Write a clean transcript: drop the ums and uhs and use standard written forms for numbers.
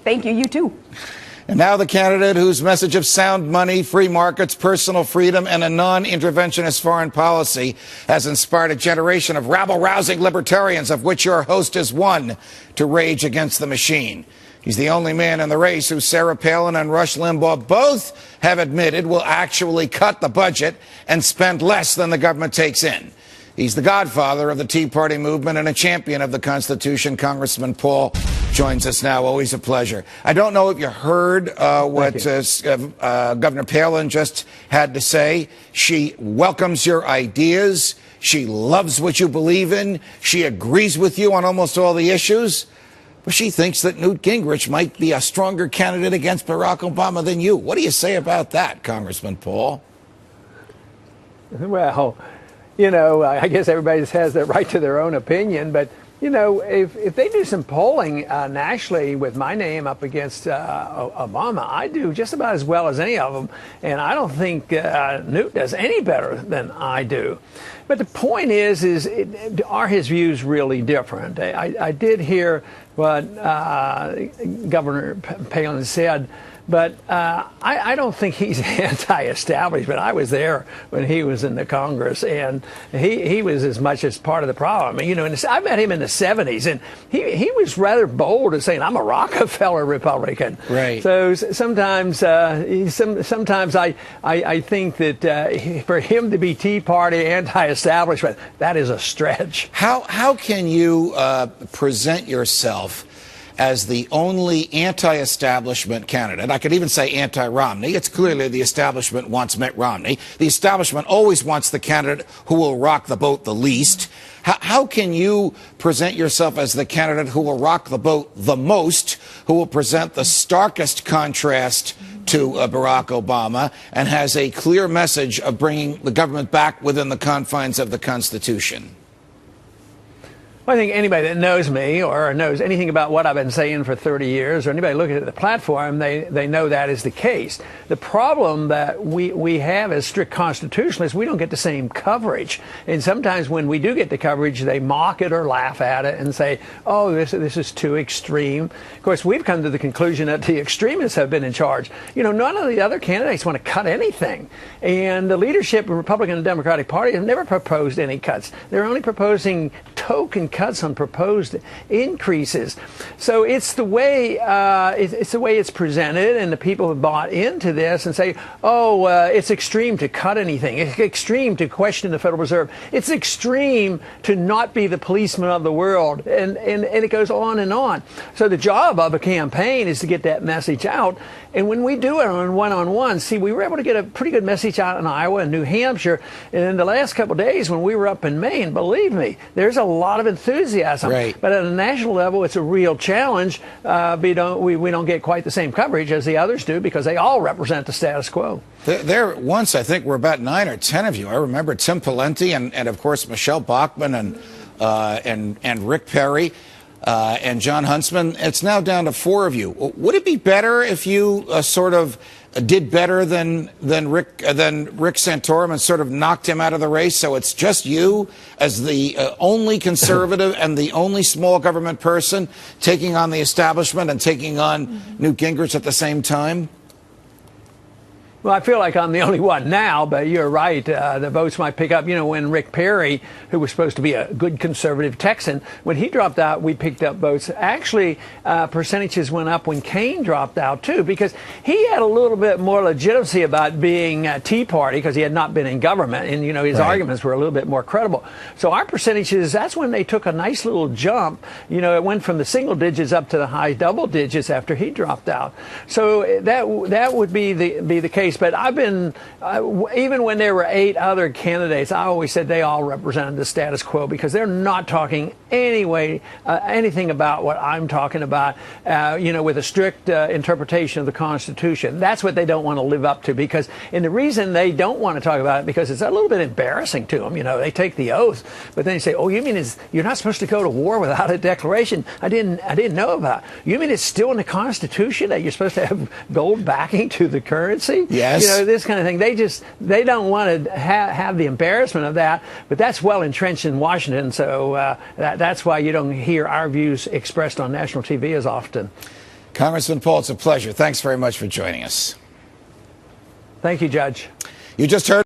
Thank you. You too. And now the candidate whose message of sound money, free markets, personal freedom, and a non-interventionist foreign policy has inspired a generation of rabble-rousing libertarians, of which your host is one, to rage against the machine. He's the only man in the race who Sarah Palin and Rush Limbaugh both have admitted will actually cut the budget and spend less than the government takes in. He's the godfather of the Tea Party movement and a champion of the Constitution. Congressman Paul joins us now. Always a pleasure. I don't know if you heard what Governor Palin just had to say. She welcomes your ideas. She loves what you believe in. She agrees with you on almost all the issues. But she thinks that Newt Gingrich might be a stronger candidate against Barack Obama than you. What do you say about that, Congressman Paul? Well, you know, I guess everybody has the right to their own opinion, but, you know, if they do some polling nationally with my name up against Obama, I do just about as well as any of them, and I don't think Newt does any better than I do. But the point is are his views really different? I did hear what Governor Palin said, but I don't think he's anti-establishment. I was there when he was in the Congress, and he was as much as part of the problem. I mean, you know, I met him in the 70s, and he was rather bold in saying, I'm a Rockefeller Republican. Right. So sometimes sometimes I think that for him to be Tea Party anti-establishment, that is a stretch. How can you present yourself as the only anti-establishment candidate? I could even say anti-Romney. It's clearly the establishment wants Mitt Romney. The establishment always wants the candidate who will rock the boat the least. How can you present yourself as the candidate who will rock the boat the most, who will present the starkest contrast to Barack Obama, and has a clear message of bringing the government back within the confines of the Constitution? Well, I think anybody that knows me or knows anything about what I've been saying for 30 years, or anybody looking at the platform, they know that is the case. The problem that we have as strict constitutionalists, we don't get the same coverage. And sometimes when we do get the coverage, they mock it or laugh at it and say, oh, this is too extreme. Of course, we've come to the conclusion that the extremists have been in charge. You know, none of the other candidates want to cut anything. And the leadership of the Republican and Democratic Party have never proposed any cuts. They're only proposing token cuts on proposed increases. So it's the way it's presented, and the people have bought into this and say, oh, it's extreme to cut anything. It's extreme to question the Federal Reserve. It's extreme to not be the policeman of the world, and it goes on and on. So the job of a campaign is to get that message out. And when we do it on one-on-one, see, we were able to get a pretty good message out in Iowa and New Hampshire. And in the last couple of days when we were up in Maine, believe me, there's a lot of enthusiasm. Right. But at a national level, it's a real challenge. We don't get quite the same coverage as the others do because they all represent the status quo. There once, I think, were about 9 or 10 of you. I remember Tim Pawlenty and of course, Michelle Bachmann and Rick Perry. And John Huntsman. It's now down to 4 of you. Would it be better if you sort of did better than Rick Santorum and sort of knocked him out of the race? So it's just you as the only conservative and the only small government person taking on the establishment and taking on Newt Gingrich at the same time? Well, I feel like I'm the only one now, but you're right. The votes might pick up. You know, when Rick Perry, who was supposed to be a good conservative Texan, when he dropped out, we picked up votes. Actually, percentages went up when Kaine dropped out, too, because he had a little bit more legitimacy about being a Tea Party because he had not been in government. And, you know, his arguments were a little bit more credible. So our percentages, that's when they took a nice little jump. You know, it went from the single digits up to the high double digits after he dropped out. So that would be the case. But I've been, even when there were 8 other candidates, I always said they all represented the status quo because they're not talking anything about what I'm talking about, you know, with a strict interpretation of the Constitution. That's what they don't want to live up to and the reason they don't want to talk about it because it's a little bit embarrassing to them. You know, they take the oath, but then they say, oh, you mean you're not supposed to go to war without a declaration? I didn't know about it. You mean it's still in the Constitution that you're supposed to have gold backing to the currency? Yes. You know, this kind of thing. They don't want to have the embarrassment of that, but that's well entrenched in Washington, so that's why you don't hear our views expressed on national TV as often. Congressman Paul, it's a pleasure. Thanks very much for joining us. Thank you, Judge. You just heard